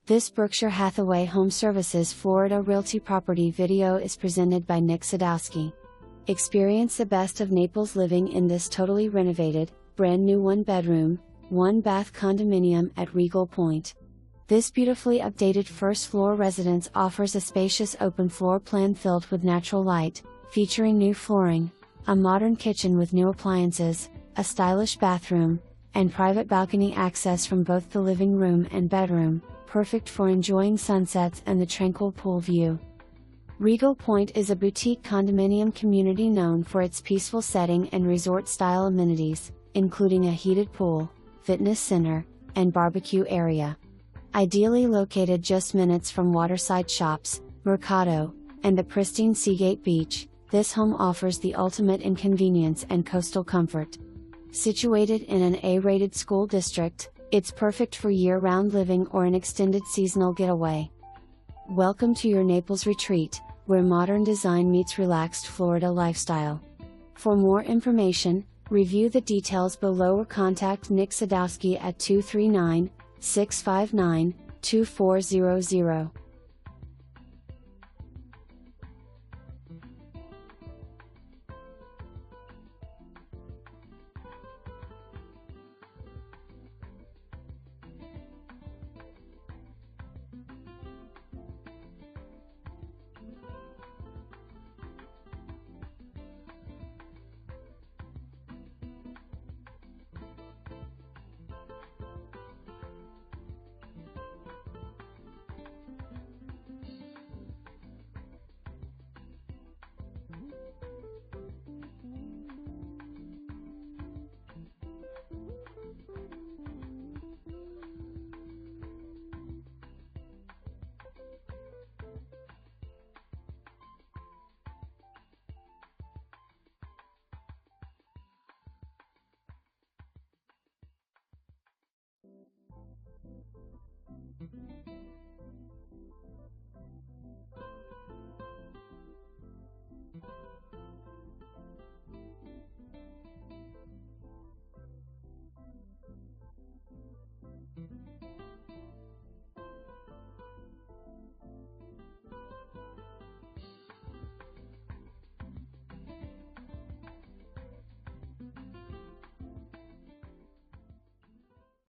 This Berkshire Hathaway HomeServices Florida Realty property video is presented by Nick Sadowski. Experience the best of Naples living in this totally renovated, brand new 1-bedroom, 1-bath condominium at Regal Point. This beautifully updated first-floor residence offers a spacious open floor plan filled with natural light, featuring new flooring, a modern kitchen with new appliances, a stylish bathroom, and private balcony access from both the living room and bedroom, perfect for enjoying sunsets and the tranquil pool view. Regal Point is a boutique condominium community known for its peaceful setting and resort-style amenities, including a heated pool, fitness center, and barbecue area. Ideally located just minutes from Waterside Shops, Mercato, and the pristine Seagate Beach, this home offers the ultimate in convenience and coastal comfort. Situated in an A-rated school district, it's perfect for year-round living or an extended seasonal getaway. Welcome to your Naples retreat, where modern design meets relaxed Florida lifestyle. For more information, review the details below or contact Nick Sadowski at 239-659-2400.